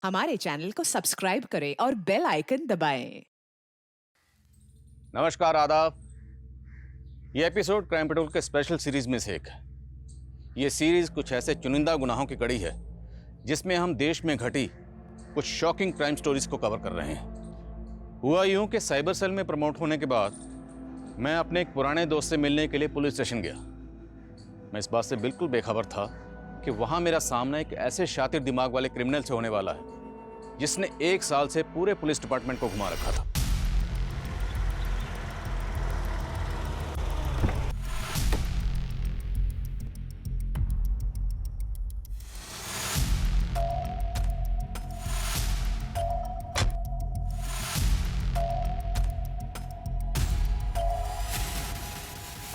हमारे चैनल को सब्सक्राइब करें और बेल आइकन दबाएं। नमस्कार, आदाब। ये एपिसोड क्राइम पेट्रोल के स्पेशल सीरीज में से एक है। ये सीरीज कुछ ऐसे चुनिंदा गुनाहों की कड़ी है जिसमें हम देश में घटी कुछ शॉकिंग क्राइम स्टोरीज को कवर कर रहे हैं। हुआ यूं कि साइबर सेल में प्रमोट होने के बाद मैं अपने एक पुराने दोस्त से मिलने के लिए पुलिस स्टेशन गया। मैं इस बात से बिल्कुल बेखबर था कि वहां मेरा सामना एक ऐसे शातिर दिमाग वाले क्रिमिनल से होने वाला है जिसने 1 साल से पूरे पुलिस डिपार्टमेंट को घुमा रखा था।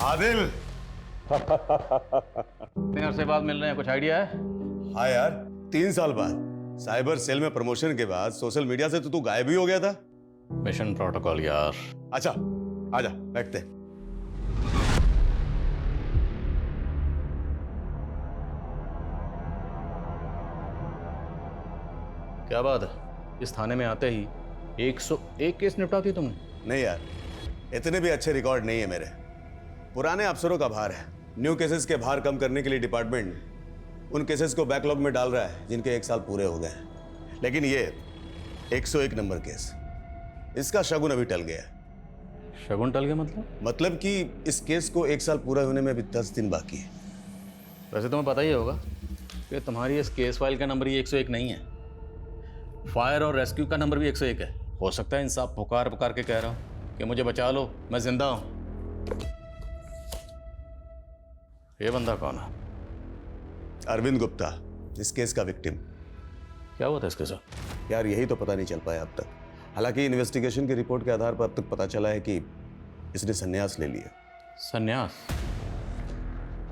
आदिल। इतने अरसे बाद मिल रहे हैं, कुछ आइडिया है? हाँ यार, 3 साल बाद साइबर सेल में प्रमोशन के बाद सोशल मीडिया से तो तू गायब ही हो गया था। मिशन प्रोटोकॉल यार। अच्छा, आजा बैठते हैं। क्या बात है, इस थाने में आते ही 101 केस निपटा दिए तुमने? नहीं यार, इतने भी अच्छे रिकॉर्ड नहीं है मेरे। पुराने अफसरों का भार है। न्यू केसेस के भार कम करने के लिए डिपार्टमेंट उन केसेस को बैकलॉग में डाल रहा है जिनके 1 साल पूरे हो गए हैं। लेकिन ये 101 नंबर केस, इसका शगुन अभी टल गया है। शगुन टल गया मतलब कि इस केस को 1 साल पूरा होने में अभी 10 दिन बाकी है। वैसे तुम्हें पता ही होगा कि तुम्हारी इस केस फाइल का नंबर ही 101 नहीं है। फायर और रेस्क्यू का नंबर भी 101 है। हो सकता है इंसाफ पुकार पुकार के कह रहा हूं कि मुझे बचा लो, मैं जिंदा हूं। ये बंदा कौन है? अरविंद गुप्ता, इस केस का विक्टिम। क्या हुआ था इसके साथ? यार यही तो पता नहीं चल पाया अब तक। हालांकि इन्वेस्टिगेशन की रिपोर्ट के आधार पर अब तक पता चला है कि इसने संन्यास ले लिया। संन्यास?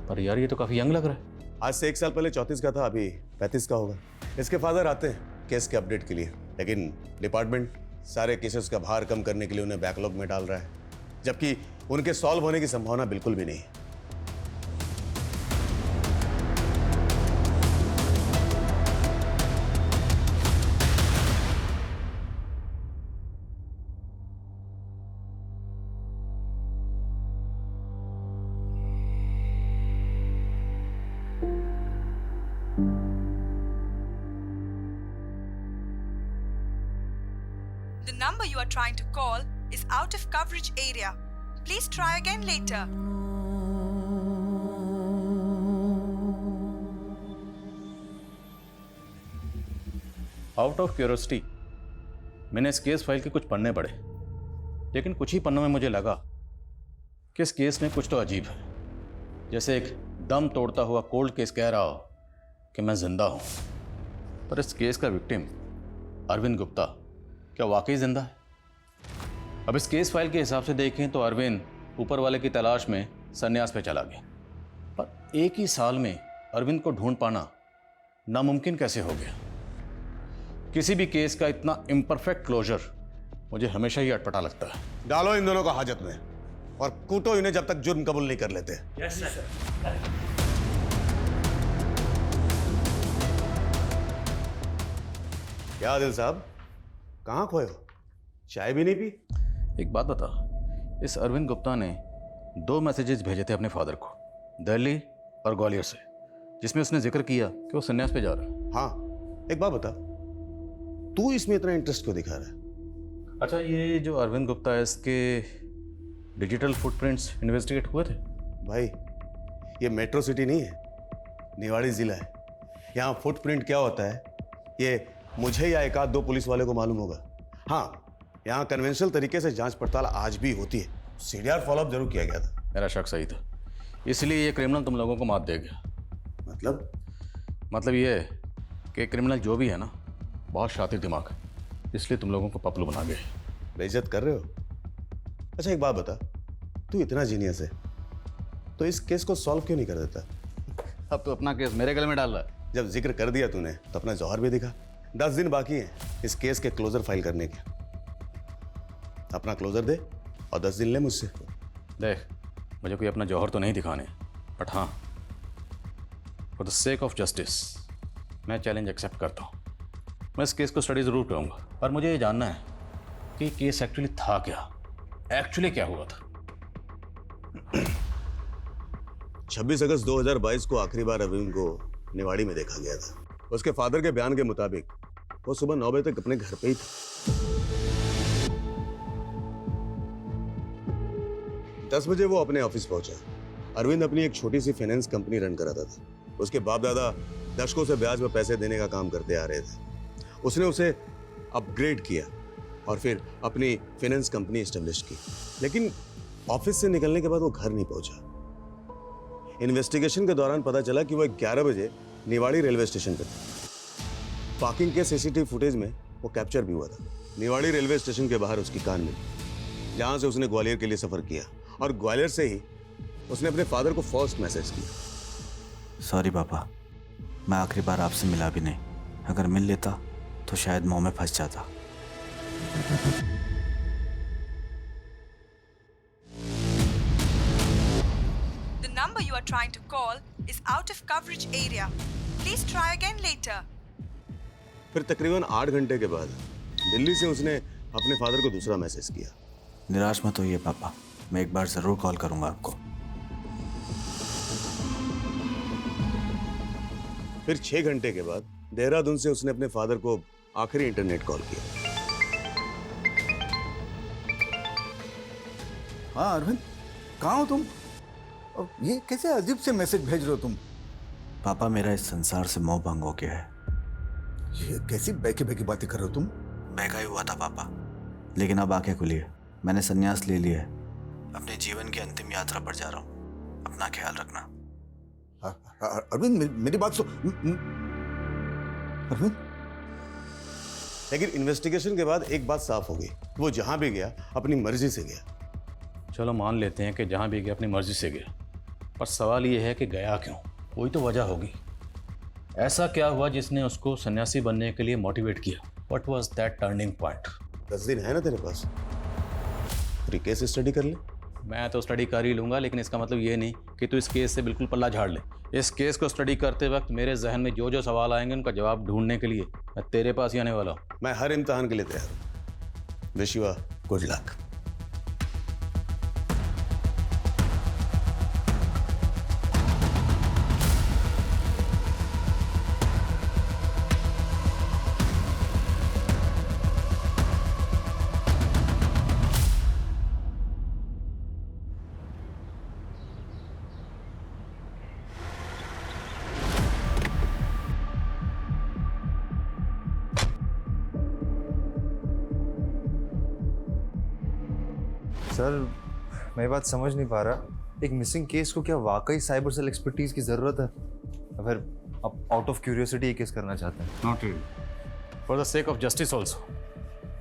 पर यार ये तो काफी यंग लग रहा है। आज से 1 साल पहले 34 का था, अभी 35 का होगा। इसके फादर आते हैं केस के अपडेट के लिए, लेकिन डिपार्टमेंट सारे केसेस का भार कम करने के लिए उन्हें बैकलॉग में डाल रहा है, जबकि उनके सॉल्व होने की संभावना बिल्कुल भी नहीं है। The number you are trying to call is out of coverage area. Please try again later. Out of curiosity मैंने इस केस फाइल के कुछ पन्ने पढ़े, लेकिन कुछ ही पन्नों में मुझे लगा कि इस केस में कुछ तो अजीब है। जैसे एक दम तोड़ता हुआ कोल्ड केस कह रहा हो कि मैं जिंदा हूं। पर इस केस का विक्टिम अरविंद गुप्ता क्या वाकई जिंदा है? अब इस केस फाइल के हिसाब से देखें तो अरविंद ऊपर वाले की तलाश में संन्यास पे चला गया। पर 1 ही साल में अरविंद को ढूंढ पाना नामुमकिन कैसे हो गया? किसी भी केस का इतना इम्परफेक्ट क्लोजर मुझे हमेशा ही अटपटा लगता है। डालो इन दोनों को हाजत में और कूटो इन्हें जब तक जुर्म कबूल नहीं कर लेते। Yes sir. क्या आदिल साहब, कहां खोए हो? चाय भी नहीं पी? एक बात बता, इस अरविंद गुप्ता ने 2 मैसेजेस भेजे थे अपने फादर को, दिल्ली और ग्वालियर से, जिसमें उसने जिक्र किया कि वो संन्यास पे जा रहा है। हाँ, एक बात बता, तू इसमें इतना इंटरेस्ट क्यों दिखा रहा है? अच्छा, ये जो अरविंद गुप्ता है, इसके डिजिटल फुटप्रिंट्स इन्वेस्टिगेट हुए थे? भाई, ये मेट्रो सिटी नहीं है, निवाड़ी जिला है। यहाँ फुटप्रिंट क्या होता है ये मुझे या 1-2 पुलिस वाले को मालूम होगा। हाँ, यहाँ कन्वेंशनल तरीके से जांच पड़ताल आज भी होती है। सीडीआर फॉलोअप जरूर किया गया था। मेरा शक सही था, इसलिए ये क्रिमिनल तुम लोगों को मात दे गया। मतलब ये है कि क्रिमिनल जो भी है ना, बहुत शातिर दिमाग है, इसलिए तुम लोगों को पपलू बना गए। बेइज्जत कर रहे हो? अच्छा एक बात बता, तू इतना जीनियस है तो इस केस को सॉल्व क्यों नहीं कर देता? अब तो अपना केस मेरे गले में डाल रहा है। जब जिक्र कर दिया तूने तो अपना जौहर भी दिखा। 10 दिन बाकी हैं इस केस के क्लोजर फाइल करने के। अपना क्लोजर दे और 10 दिन ले मुझसे। देख, मुझे कोई अपना जौहर तो नहीं दिखाने, बट हाँ, for the sake of justice मैं चैलेंज एक्सेप्ट करता हूँ। मैं इस केस को स्टडी ज़रूर करूँगा, पर मुझे ये जानना है कि केस एक्चुअली था क्या, एक्चुअली क्या हुआ था। 26 अगस्त 2022 को आखिरी बार अरविंद को निवाड़ी में देखा गया था। उसके फादर के बयान के मुताबिक वो सुबह 9 बजे तक अपने घर पे ही था। 10 बजे वो अपने ऑफिस पहुंचा। अरविंद अपनी एक छोटी सी फाइनेंस कंपनी रन कराता था। उसके बाप दादा दशकों से ब्याज में पैसे देने का काम करते आ रहे थे। उसने उसे अपग्रेड किया और फिर अपनी फाइनेंस कंपनी एस्टेब्लिश की। लेकिन ऑफिस से निकलने के बाद वो घर नहीं पहुंचा। इन्वेस्टिगेशन के दौरान पता चला कि वो 11 बजे निवाड़ी रेलवे स्टेशन पर था। पार्किंग के सीसीटीवी फुटेज में वो कैप्चर भी हुआ था। निवाड़ी रेलवे स्टेशन के बाहर उसकी कार मिली, जहां से उसने ग्वालियर के लिए सफर किया और ग्वालियर से ही उसने अपने फादर को फर्स्ट मैसेज किया। सॉरी पापा, मैं आखिरी बार आपसे मिला भी नहीं। अगर मिल लेता तो शायद मुंह में फंस जाता। The number you are trying to call is out of coverage area. Please try again later. फिर तकरीबन 8 घंटे के बाद दिल्ली से उसने अपने फादर को दूसरा मैसेज किया। निराश मत होइए पापा, मैं एक बार ज़रूर कॉल करूंगा आपको। फिर 6 घंटे के बाद देहरादून से उसने अपने फादर को आखिरी इंटरनेट कॉल किया। हाँ अरविंद, कहाँ हो तुम? और ये कैसे अजीब से मैसेज भेज रहे हो तुम? पापा, मेरा इस संसार से मोह भंग हो गया है। ये कैसी बैकी बैकी बातें कर रहे हो तुम? बहका ही हुआ था पापा, लेकिन अब आंखें खुली है। मैंने संन्यास ले लिया है। अपने जीवन की अंतिम यात्रा पर जा रहा हूँ। अपना ख्याल रखना। अरविंद, मेरी बात सुन। अरविंद, लेकिन इन्वेस्टिगेशन के बाद एक बात साफ हो गई, वो जहां भी गया अपनी मर्जी से गया। चलो मान लेते हैं कि जहाँ भी गया अपनी मर्जी से गया, पर सवाल ये है कि गया क्यों? कोई तो वजह होगी। ऐसा क्या हुआ जिसने उसको सन्यासी बनने के लिए मोटिवेट किया? What was that turning point? 10 दिन है ना तेरे पास, पूरी केस स्टडी कर ले। मैं तो स्टडी कर ही लूँगा, लेकिन इसका मतलब ये नहीं कि तू इस केस से बिल्कुल पल्ला झाड़ ले। इस केस को स्टडी करते वक्त मेरे जहन में जो जो सवाल आएंगे उनका जवाब ढूंढने के लिए मैं तेरे पास ही आने वाला हूँ। मैं हर इम्तिहान के लिए तैयार हूँ। Wish you good luck. Sir, मैं बात समझ नहीं पा रहा। एक मिसिंग केस को क्या वाकई साइबर सेल एक्सपर्टीज की ज़रूरत है? या फिर आप आउट ऑफ क्यूरियोसिटी ये केस करना चाहते हैं? Not really, for the sake of justice also.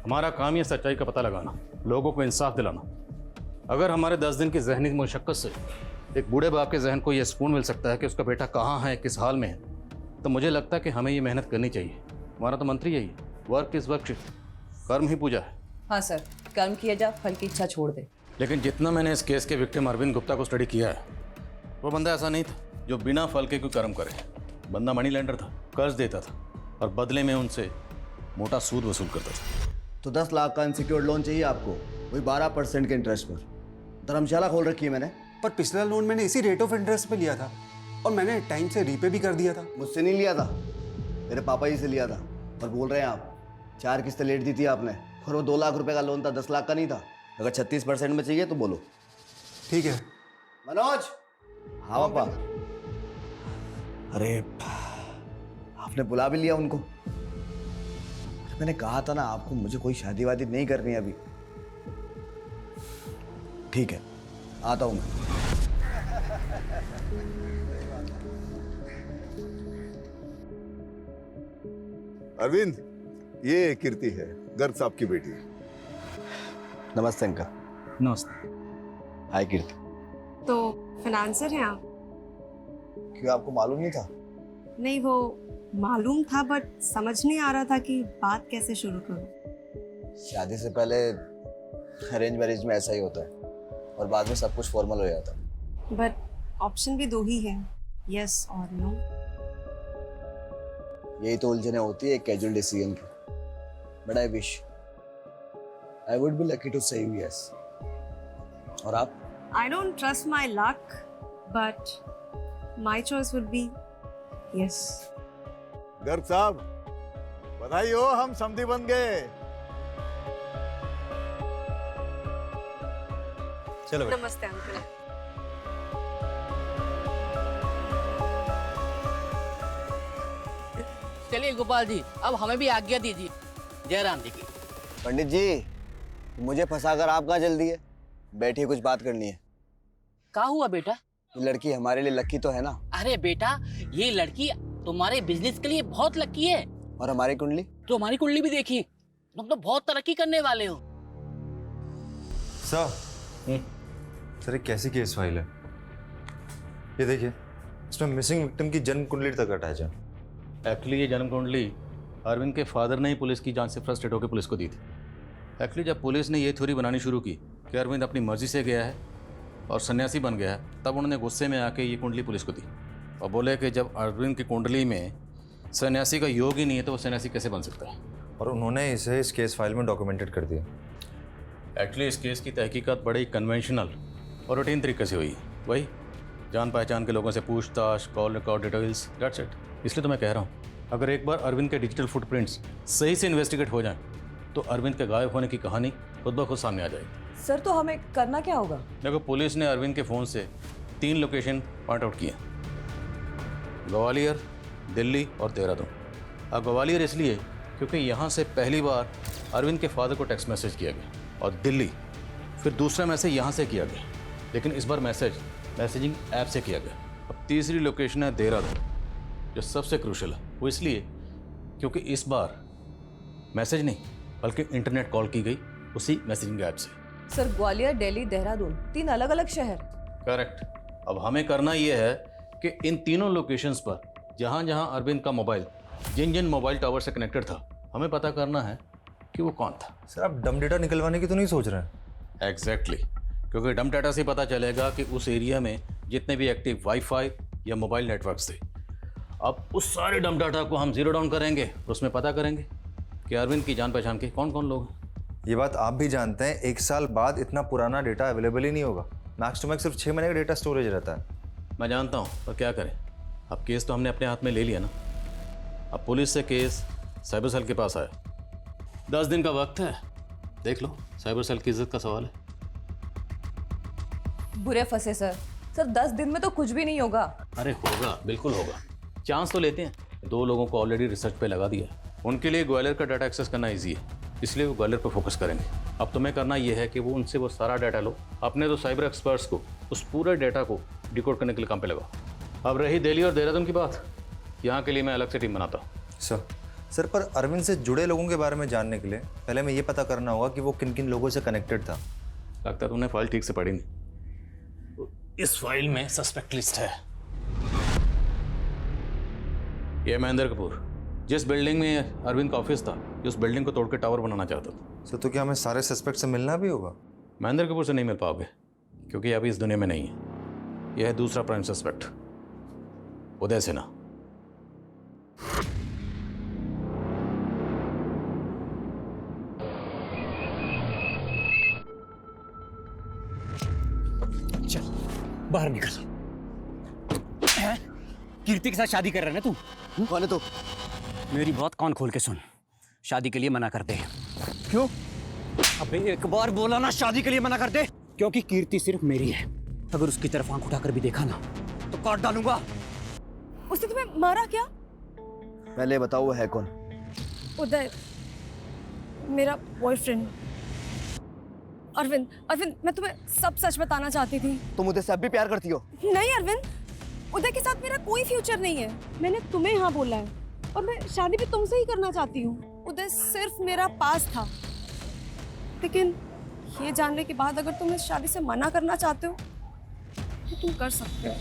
हमारा काम ये सच्चाई का पता लगाना, लोगों को इंसाफ दिलाना। अगर हमारे 10 दिन की जहनी मुशक्क़त से एक बूढ़े बाप के जहन को यह सुकून मिल सकता है कि उसका बेटा कहाँ है, किस हाल में है, तो मुझे लगता है कि हमें ये मेहनत करनी चाहिए। हमारा तो मंत्री यही है, वर्क इज़ वर्क, कर्म ही पूजा है। हाँ सर, कर्म किया जा, फल की इच्छा छोड़ दे। लेकिन जितना मैंने इस केस के विक्टिम अरविंद गुप्ता को स्टडी किया है, वो बंदा ऐसा नहीं था जो बिना फल के कोई कर्म करे। बंदा मनी लेंडर था, कर्ज देता था और बदले में उनसे मोटा सूद वसूल करता था। तो 10 लाख का अनसिक्योर्ड लोन चाहिए आपको, वही 12% के इंटरेस्ट पर। धर्मशाला खोल रखी है मैंने। पर पिछला लोन मैंने इसी रेट ऑफ इंटरेस्ट पे लिया था और मैंने टाइम से रीपे भी कर दिया था। मुझसे नहीं लिया था, मेरे पापा ही से लिया था। और बोल रहे हैं आप 4 किस्तें लेट दी थी आपने, और वो 2 लाख रुपए का लोन था, 10 लाख का नहीं था। अगर 36% में चाहिए तो बोलो। ठीक है मनोज। हाँ पापा। अरे आपने बुला भी लिया उनको? अरे मैंने कहा था ना आपको, मुझे कोई शादी वादी नहीं करनी है अभी। ठीक है, आता हूं मैं। अरविंद, ये कीर्ति है, गर्ग साहब की बेटी। नमस्ते अंकल। नमस्ते। हाय कीर्ति। तो फाइनेंसर हैं आप? क्यों, आपको मालूम नहीं था? नहीं, वो मालूम था बट समझ नहीं आ रहा था कि बात कैसे शुरू करूं। शादी से पहले अरेंज मैरिज में ऐसा ही होता है और बाद में सब कुछ फॉर्मल हो जाता है। बट ऑप्शन भी 2 ही है, यस और नो। यही तो उलझने होती है एक कैजुअल डिसीजन की। But I wish I would be lucky to say yes. और आप? I don't trust my luck, but my choice would be yes. Garg साहब, बधाई हो, हम समधी बन गए। चलो बेटा। नमस्ते अंकल। चलिए गोपाल जी, अब हमें भी आज्ञा दीजिए। जयराम जी की। पंडित जी, मुझे फंसाकर आप कहाँ जल्दी है? बैठिए, कुछ बात करनी है। क्या हुआ बेटा? ये लड़की हमारे लिए लकी तो है ना? अरे बेटा, ये लड़की तुम्हारे बिजनेस के लिए बहुत लकी है। और हमारी कुंडली? तो हमारी कुंडली भी देखी, तुम तो बहुत तरक्की करने वाले हो। सर ये कैसी केस फाइल है? ये देखिए, इसमें मिसिंग विक्टिम की जन्म कुंडली तक अटैच है। एक्चुअली ये जन्म कुंडली अरविंद के फादर ने ही पुलिस की जांच से फ्रस्ट्रेट होकर पुलिस को दी थी। एक्चुअली जब पुलिस ने ये थ्योरी बनानी शुरू की कि अरविंद अपनी मर्जी से गया है और सन्यासी बन गया है, तब उन्होंने गुस्से में आके ये कुंडली पुलिस को दी और बोले कि जब अरविंद की कुंडली में सन्यासी का योग ही नहीं है तो वो सन्यासी कैसे बन सकता है। और उन्होंने इसे इस केस फाइल में डॉक्यूमेंटेड कर दिया। एक्चुअली इस केस की तहकीकात बड़े कन्वेंशनल और रूटीन तरीके से हुई। वही जान पहचान के लोगों से पूछताछ, call record details, that's it. इसलिए तो मैं कह रहा हूँ, अगर एक बार अरविंद के डिजिटल फुटप्रिंट्स सही से इन्वेस्टिगेट हो जाएं तो अरविंद के गायब होने की कहानी खुद ब खुद सामने आ जाएगी। सर तो हमें करना क्या होगा? देखो, पुलिस ने अरविंद के फ़ोन से 3 लोकेशन पॉइंट आउट किए, ग्वालियर, दिल्ली और देहरादून। अब ग्वालियर इसलिए क्योंकि यहाँ से पहली बार अरविंद के फादर को टेक्स्ट मैसेज किया गया, और दिल्ली फिर दूसरा मैसेज यहाँ से किया गया, लेकिन इस बार मैसेजिंग ऐप से किया गया। अब तीसरी लोकेशन है देहरादून, जो सबसे क्रूशल है। वो इसलिए क्योंकि इस बार मैसेज नहीं बल्कि इंटरनेट कॉल की गई उसी मैसेजिंग ऐप से। सर ग्वालियर, दिल्ली, देहरादून 3 अलग अलग शहर। करेक्ट। अब हमें करना यह है कि इन तीनों लोकेशंस पर जहाँ जहाँ अरविंद का मोबाइल जिन जिन मोबाइल टावर से कनेक्टेड था, हमें पता करना है कि वो कौन था। सर आप डम डेटा निकलवाने की तो नहीं सोच रहे हैं? एग्जैक्टली, क्योंकि डम डाटा से पता चलेगा कि उस एरिया में जितने भी एक्टिव वाईफाई या मोबाइल नेटवर्क्स थे, अब उस सारे डम डाटा को हम जीरो डाउन करेंगे, उसमें पता करेंगे कि अरविंद की जान पहचान के कौन कौन लोग हैं। ये बात आप भी जानते हैं, 1 साल बाद इतना पुराना डेटा अवेलेबल ही नहीं होगा। मैक्स टू मैक्स सिर्फ 6 महीने का डेटा स्टोरेज रहता है। मैं जानता हूँ, पर क्या करें, अब केस तो हमने अपने हाथ में ले लिया ना। अब पुलिस से केस साइबर सेल के पास आया, 10 दिन का वक्त है, देख लो। साइबर सेल की इज्जत का सवाल है। बुरे फंसे सर। सर 10 दिन में तो कुछ भी नहीं होगा। अरे होगा, बिल्कुल होगा। चांस तो लेते हैं। 2 लोगों को ऑलरेडी रिसर्च पे लगा दिया है, उनके लिए ग्वालियर का डाटा एक्सेस करना ईजी है, इसलिए वो ग्वालियर पर फोकस करेंगे। अब तुम्हें करना ये है कि वो उनसे वो सारा डाटा लो, अपने तो साइबर एक्सपर्ट्स को उस पूरे डाटा को डिकोड करने के लिए काम पे लगाओ। अब रही दिल्ली और देहरादून की बात, यहाँ के लिए मैं अलग से टीम बनाता हूँ। सर पर अरविंद से जुड़े लोगों के बारे में जानने के लिए पहले मैं ये पता करना होगा कि वो किन किन लोगों से कनेक्टेड था। लगता है तुमने फाइल ठीक से पढ़ी नहीं। इस फाइल में सस्पेक्ट लिस्ट है। ये महेंद्र कपूर, जिस बिल्डिंग में अरविंद का ऑफिस था, उस बिल्डिंग को तोड़ के टावर बनाना चाहता था। सर तो क्या हमें सारे सस्पेक्ट से मिलना भी होगा? महेंद्र कपूर से नहीं मिल पाओगे, क्योंकि अभी इस दुनिया में नहीं है। यह है दूसरा प्राइम सस्पेक्ट, उदय सिन्हा। चल बाहर निकल। कीर्ति के साथ शादी कर रहा है ना तू? कौन है तू? मेरी बात कान खोल के सुन, शादी के लिए मना कर दे। क्यों? अबे एक बार बोला ना, शादी के लिए मना कर दे। क्योंकि कीर्ति सिर्फ मेरी है, अगर उसकी तरफ आंख उठाकर भी देखा ना तो काट डालूंगा। उसने तुम्हें मारा क्या? पहले बताओ वो है कौन? उदय, मेरा बॉयफ्रेंड। अरविंद, अरविंद मैं तुम्हें सब सच बताना चाहती थी। तुम उदय से अब भी प्यार करती हो? नहीं अरविंद, उदय के साथ मेरा कोई फ्यूचर नहीं है। मैंने तुम्हें हाँ बोला है और मैं शादी भी तुमसे ही करना चाहती हूँ। उदय सिर्फ मेरा पास था, लेकिन ये जानने के बाद अगर तुम इस शादी से मना करना चाहते हो तो तुम कर सकते हो।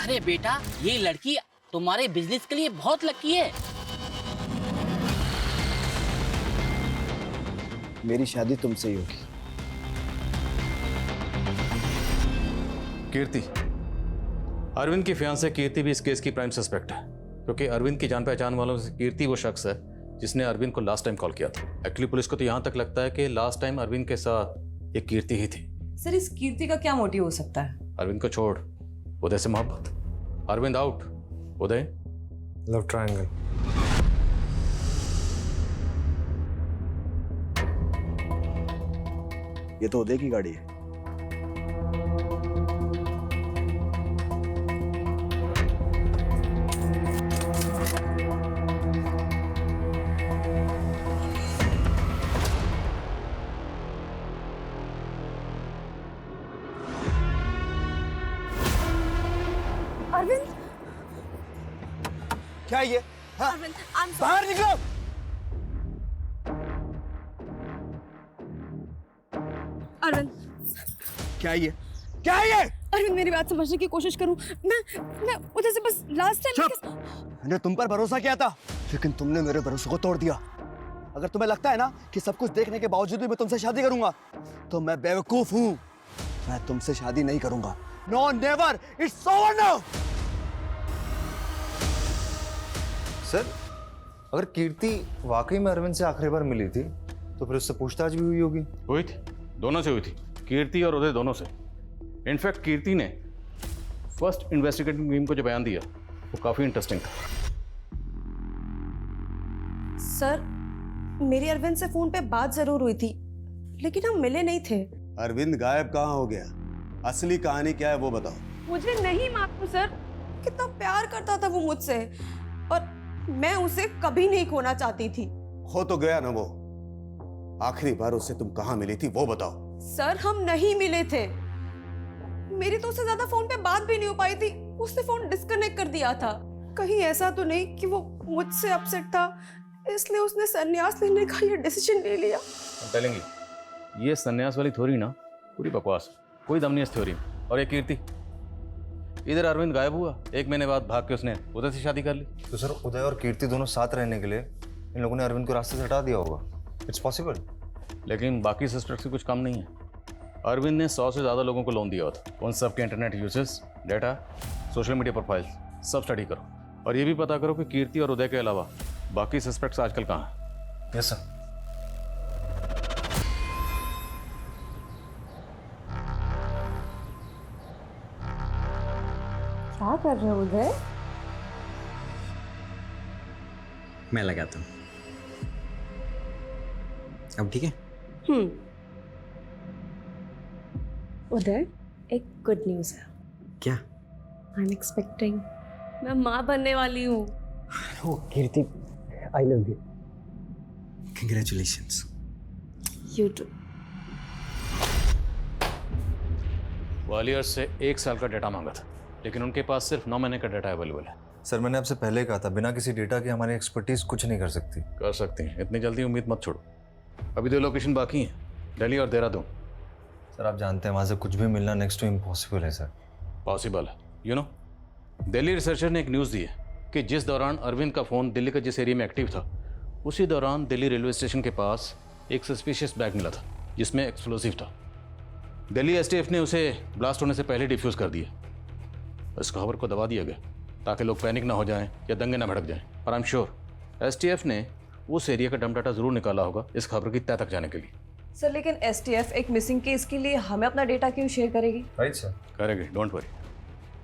अरे बेटा, ये लड़की तुम्हारे बिजनेस के लिए बहुत लकी है। मेरी शादी तुमसे ही होगी। कीर्ति, अरविंद की फियांसे कीर्ति भी इस केस की प्राइम सस्पेक्ट है। क्योंकि अरविंद की जान पहचान वालों से कीर्ति वो शख्स है जिसने अरविंद को लास्ट टाइम कॉल किया था। एक्चुअली पुलिस को तो यहाँ तक लगता है कि लास्ट टाइम अरविंद के साथ एक कीर्ति ही थी। सर इस कीर्ति का क्या मोटिव हो सकता है? अरविंद को छोड़, उदय से मोहब्बत। अरविंद आउट, उदय लव ट्रायंगल। ये तो उदय की गाड़ी है। अरविंद, क्या है ये? हाँ? Arvind, I'm sorry. बाहर निकलो। अरविंद, क्या है ये? क्या है ये? अरविंद मेरी बात समझने की कोशिश करूं। मैं उधर से बस लास्ट टाइम मैंने तुम पर भरोसा किया था, लेकिन तुमने मेरे भरोसे को तोड़ दिया। अगर तुम्हें लगता है ना कि सब कुछ देखने के बावजूद भी मैं तुमसे शादी करूंगा, तो मैं बेवकूफ हूं। मैं तुमसे शादी नहीं करूंगा। No never, it's over now. Sir अगर कीर्ति वाकई में अरविंद से आखिरी बार मिली थी तो फिर उससे पूछताछ भी हुई होगी। हुई थी, दोनों से हुई थी, कीर्ति और उदय दोनों से। इनफैक्ट कीर्ति ने फर्स्ट इन्वेस्टिगेटिंग टीम को जो बयान दिया वो काफी इंटरेस्टिंग था। सर मेरी अरविंद से फोन पे बात जरूर हुई थी, लेकिन हम मिले नहीं थे। अरविंद गायब कहाँ हो गया? असली कहानी क्या है वो बताओ। मुझे नहीं मालूम सर, कितना प्यार करता था वो मुझसे, और मैं उसे कभी नहीं खोना चाहती थी। हो तो गया ना वो। आखिरी बार उससे तुम कहाँ मिली थी वो बताओ। सर हम नहीं मिले थे। मेरी तो उससे ज्यादा फोन पे बात भी नहीं हो पाई थी। उसने फोन डिस्कनेक्ट कर दिया था। कहीं ऐसा तो नहीं कि वो मुझसे अपसेट था, इसलिए उसने संन्यास लेने का ये डिसीजन ले लिया। ये संन्यास वाली थ्योरी ना पूरी बकवास, कोई दम नहीं इस थ्योरी में। और ये कीर्ति, इधर अरविंद गायब हुआ, 1 महीने बाद भाग के उसने उदय से शादी कर ली। तो सर उदय और कीर्ति दोनों साथ रहने के लिए इन लोगों ने अरविंद को रास्ते से हटा दिया होगा। It's possible. लेकिन बाकी सस्पेक्ट्स से कुछ कम नहीं है। अरविंद ने 100 से ज़्यादा लोगों को लोन दिया हुआ था। उन सब के internet uses, data, social media profiles सब स्टडी करो, और ये भी पता करो कि कीर्ति और उदय के अलावा बाकी सस्पेक्ट्स आजकल कहाँ हैं। Yes sir. क्या कर रहे हो उदय? मैं लगाता हूँ। अब ठीक है? उदय, एक गुड न्यूज़ है। क्या? I am expecting. मैं माँ बनने वाली हूँ। Oh Kirti, I love you. Congratulations. You too. Gwalior से 1 साल का डाटा मांगा था, लेकिन उनके पास सिर्फ 9 महीने का डाटा अवेलेबल है। सर मैंने आपसे पहले कहा था, बिना किसी डेटा के हमारी एक्सपर्टीज कुछ नहीं कर सकती। कर सकते हैं, इतनी जल्दी उम्मीद मत छोड़ो। अभी 2 लोकेशन बाकी हैं, दिल्ली और देहरादून। सर आप जानते हैं वहाँ से कुछ भी मिलना नेक्स्ट टू इम्पॉसिबल है सर। पॉसिबल है, यू नो। दिल्ली रिसर्चर ने एक न्यूज़ दी है कि जिस दौरान अरविंद का फ़ोन दिल्ली का जिस एरिया में एक्टिव था, उसी दौरान दिल्ली रेलवे स्टेशन के पास एक सस्पिशियस बैग मिला था जिसमें एक्सप्लोसिव था। दिल्ली एसटीएफ ने उसे ब्लास्ट होने से पहले डिफ्यूज़ कर दिया। इस खबर को दबा दिया गया ताकि लोग पैनिक ना हो जाएं या दंगे ना भड़क जाएं। और आई एम श्योर एसटीएफ ने उस एरिया का डम डाटा जरूर निकाला होगा इस खबर की तह तक जाने के लिए। सर लेकिन एसटीएफ एक मिसिंग केस के लिए हमें अपना डेटा क्यों शेयर करेगी? Right sir. करेगी, don't worry.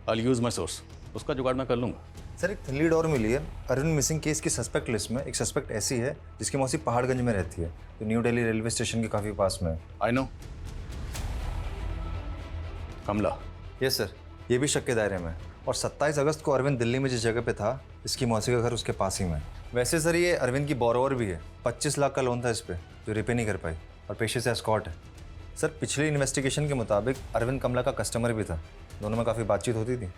I use my source, उसका जुगाड़ मैं कर लूँगा। सर एक लीड और मिली है। अरविंद मिसिंग केस की सस्पेक्ट लिस्ट में एक सस्पेक्ट ऐसी है जिसकी मौसी पहाड़गंज में रहती है, तो न्यू दिल्ली रेलवे स्टेशन के काफ़ी पास में है। I know, Kamala. Yes sir, ये भी शक के दायरे में है। और 27 अगस्त को अरविंद दिल्ली में जिस जगह पे था, इसकी मौसी का घर उसके पास ही में है। वैसे सर ये अरविंद की बोरोवर भी है। 25 लाख का लोन था इस पे, जो रिपे नहीं कर पाई, और पेशे से एस्कॉर्ट है। सर पिछली इन्वेस्टिगेशन के मुताबिक अरविंद कमला का कस्टमर भी था, दोनों में काफ़ी बातचीत होती थी।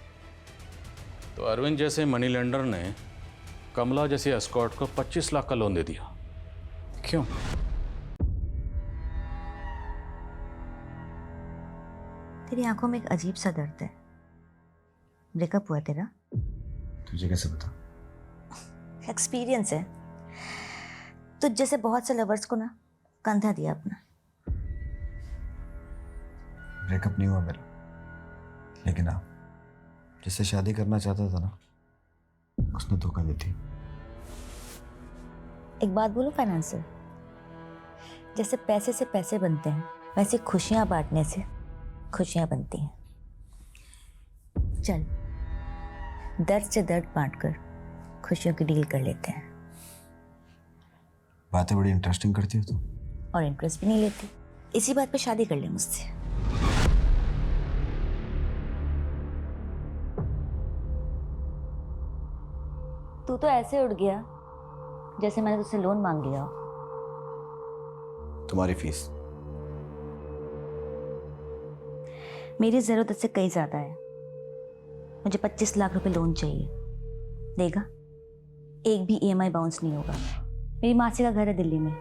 तो अरविंद जैसे मनी लेंडर ने कमला जैसे एस्कॉर्ट को 25 लाख का लोन दे दिया, क्यों? तेरी आंखों में एक अजीब सा दर्द है। ब्रेकअप हुआ तेरा? तुझे कैसे पता? एक्सपीरियंस है। तुझ जैसे बहुत से लवर्स को ना कंधा दिया अपना। ब्रेकअप नहीं हुआ मेरा, लेकिन आप जिससे शादी करना चाहता था ना, उसने धोखा दी थी। एक बात बोलो फाइनेंसर, जैसे पैसे से पैसे बनते हैं वैसे खुशियां बांटने से खुशियां बनती हैं। चल दर्द से दर्द बांटकर खुशियों की डील कर लेते हैं। बातें बड़ी इंटरेस्टिंग करती हो तुम। और इंटरेस्ट भी नहीं लेती, इसी बात पे शादी कर ले मुझसे। तू तो ऐसे उड़ गया जैसे मैंने तुझसे लोन मांग लिया। तुम्हारी फीस। मेरी जरूरत इससे कहीं ज्यादा है। मुझे 25 लाख रुपए लोन चाहिए। देगा? एक भी EMI बाउंस नहीं होगा। मेरी मासी का घर है दिल्ली में,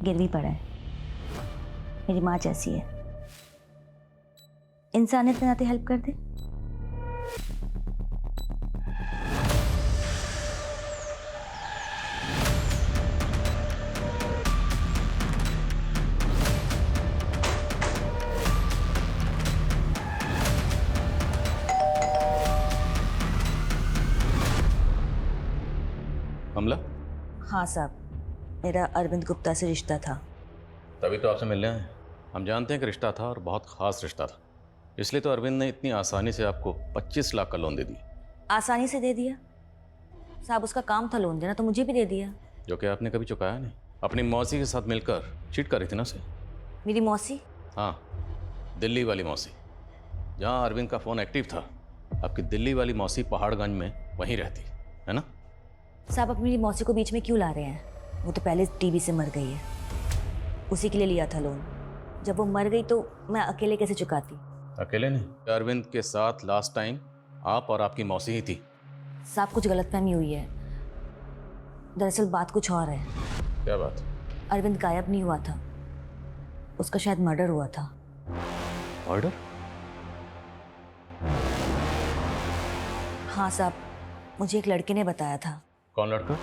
गिरवी पड़ा है। मेरी माँ जैसी है, इंसानियत के नाते हेल्प कर दे। कमला? हाँ साहब, मेरा अरविंद गुप्ता से रिश्ता था। तभी तो आपसे मिलने आए। हम जानते हैं कि रिश्ता था और बहुत खास रिश्ता था, इसलिए तो अरविंद ने इतनी आसानी से आपको 25 लाख का लोन दे दिया। आसानी से दे दिया साहब? उसका काम था लोन देना, तो मुझे भी दे दिया। जो कि आपने कभी चुकाया नहीं। अपनी मौसी के साथ मिलकर चीट कर रही थी ना उसे। मेरी मौसी? हाँ, दिल्ली वाली मौसी। जहाँ अरविंद का फ़ोन एक्टिव था, आपकी दिल्ली वाली मौसी पहाड़गंज में वहीं रहती है ना? साहब आप मेरी मौसी को बीच में क्यों ला रहे हैं? वो तो पहले टीबी से मर गई है, उसी के लिए लिया था लोन। जब वो मर गई तो मैं अकेले कैसे चुकाती? अकेले नहीं, अरविंद के साथ लास्ट टाइम आप और आपकी मौसी ही थी। साहब कुछ गलतफहमी हुई है, दरअसल बात कुछ और है। क्या बात? अरविंद गायब नहीं हुआ था, उसका शायद मर्डर हुआ था। मर्डर? हाँ साहब, मुझे एक लड़के ने बताया था। कौन लड़का?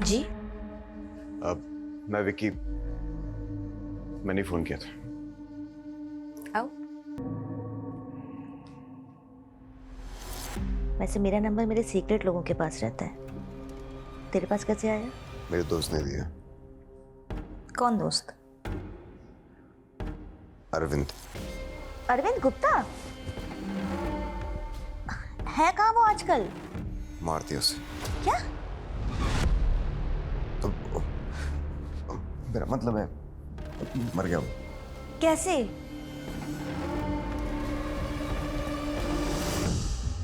जी? अब मैं विक्की, मैंने फोन किया था। आओ। वैसे मेरा नंबर मेरे सीक्रेट लोगों के पास रहता है, तेरे पास कैसे आया? मेरे दोस्त ने दिया। कौन दोस्त? अरविंद। अरविंद गुप्ता? है कहाँ वो आजकल? मार दिया उसे। क्या? तो मेरा मतलब है मर गया वो। कैसे?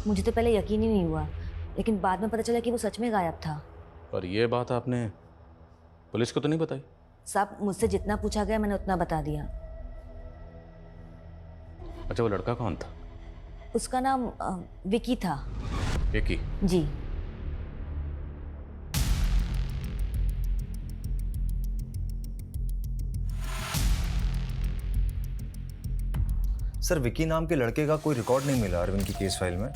मुझे तो पहले यकीन ही नहीं हुआ, लेकिन बाद में पता चला कि वो सच में गायब था। पर ये बात आपने पुलिस को तो नहीं बताई? साहब मुझसे जितना पूछा गया मैंने उतना बता दिया। अच्छा, वो लड़का कौन था? उसका नाम विकी था। विकी? जी। सर विकी नाम के लड़के का कोई रिकॉर्ड नहीं मिला अरविंद की केस फाइल में,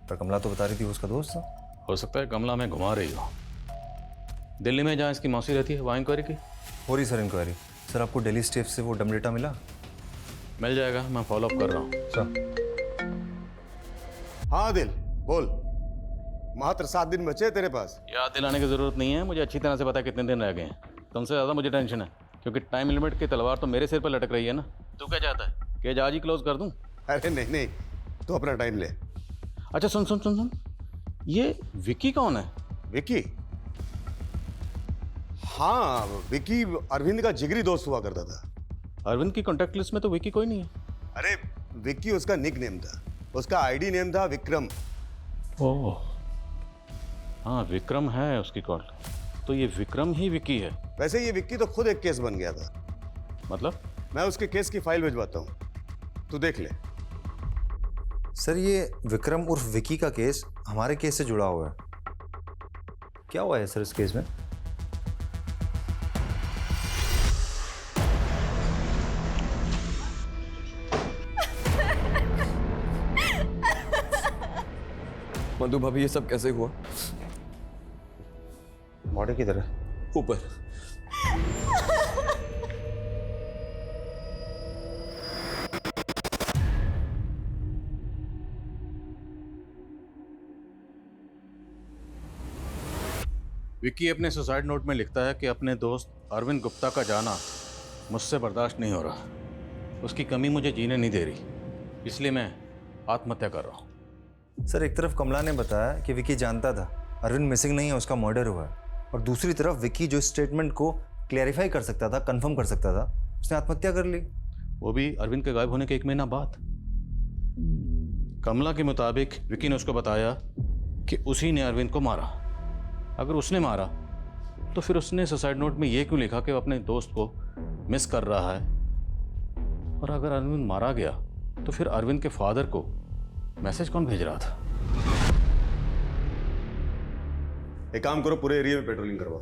पर कमला तो बता रही थी वो उसका दोस्त था। हो सकता है कमला में घुमा रही हो। दिल्ली में जहाँ इसकी मौसी रहती है वहाँ इंक्वायरी की? हो रही सर इंक्वायरी। सर आपको दिल्ली स्टेट से वो डम डेटा मिला? मिल जाएगा, मैं फॉलो अप कर रहा हूँ। सर। हाँ दिल बोल, मात्र 7 दिन बचे तेरे पास। याद दिलाने की जरूरत नहीं है, मुझे अच्छी तरह से पता है कितने दिन रह गए हैं। तुमसे ज़्यादा मुझे टेंशन है, क्योंकि टाइम लिमिट की तलवार तो मेरे सिर पर लटक रही है ना। तू क्या चाहता है, केज आज ही क्लोज कर दूं? अरे नहीं नहीं, तू अपना टाइम ले। अच्छा सुन सुन सुन सुन, ये विकी कौन है? विकी? हाँ, विकी अरविंद का जिगरी दोस्त हुआ करता था। अरविंद की कॉन्टैक्ट लिस्ट में तो विकी कोई नहीं है। अरे विक्की उसका निक नेम था, उसका आईडी नेम था विक्रम। ओह हाँ, विक्रम है उसकी कॉल। तो ये विक्रम ही विकी है? वैसे ये विक्की तो खुद एक केस बन गया था। मतलब? मैं उसके केस की फाइल भिजवाता हूँ, तू देख ले। सर ये विक्रम उर्फ विकी का केस हमारे केस से जुड़ा हुआ है। क्या हुआ है सर इस केस में? मधु भाभी ये सब कैसे हुआ? बॉडी किधर है? ऊपर। विक्की अपने सुसाइड नोट में लिखता है कि अपने दोस्त अरविंद गुप्ता का जाना मुझसे बर्दाश्त नहीं हो रहा। उसकी कमी मुझे जीने नहीं दे रही, इसलिए मैं आत्महत्या कर रहा हूँ। सर, एक तरफ कमला ने बताया कि विक्की जानता था अरविंद मिसिंग नहीं है, उसका मर्डर हुआ है, और दूसरी तरफ विक्की जो स्टेटमेंट को क्लैरिफाई कर सकता था, कंफर्म कर सकता था, उसने आत्महत्या कर ली। वो भी अरविंद के गायब होने के 1 महीना बाद। कमला के मुताबिक विक्की ने उसको बताया कि उसी ने अरविंद को मारा। अगर उसने मारा तो फिर उसने सुसाइड नोट में ये क्यों लिखा कि वो अपने दोस्त को मिस कर रहा है? और अगर अरविंद मारा गया तो फिर अरविंद के फादर को मैसेज कौन भेज रहा था? एक काम करो, पूरे एरिया में पेट्रोलिंग करवाओ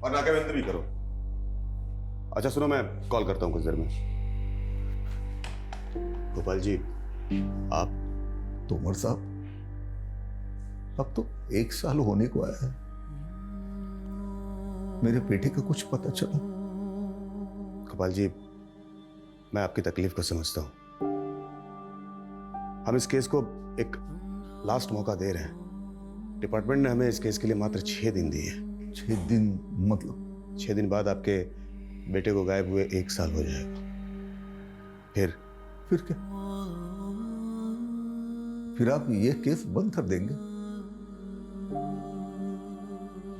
और नाकाबंदी भी करो। अच्छा सुनो, मैं कॉल करता हूँ कुछ देर में। गोपाल जी, आप तोमर साहब, अब तो 1 साल होने को आया है, मेरे बेटे का कुछ पता चला? गोपाल जी, मैं आपकी तकलीफ को समझता हूं। हम इस केस को एक लास्ट मौका दे रहे हैं। डिपार्टमेंट ने हमें इस केस के लिए मात्र 6 दिन दिए। 6 दिन मतलब? 6 दिन बाद आपके बेटे को गायब हुए 1 साल हो जाएगा। फिर क्या? फिर आप ये केस बंद कर देंगे?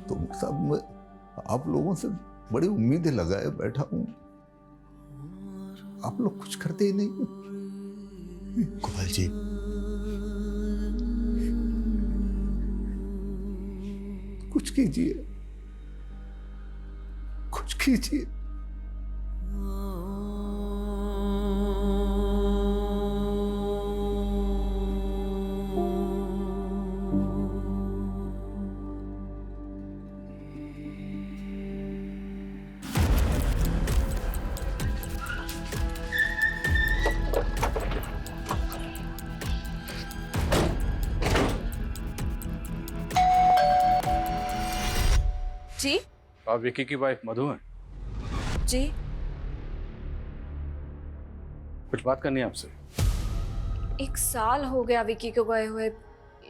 तो साहब, मैं आप लोगों से बड़ी उम्मीदें लगाए बैठा हूं, आप लोग कुछ करते ही नहीं। गोपाल जी, कुछ कीजिए, कुछ कीजिए। जी? आप विक्की की वाइफ मधु हैं? जी। कुछ बात करनी है आपसे। 1 साल हो गया विकी को गए हुए,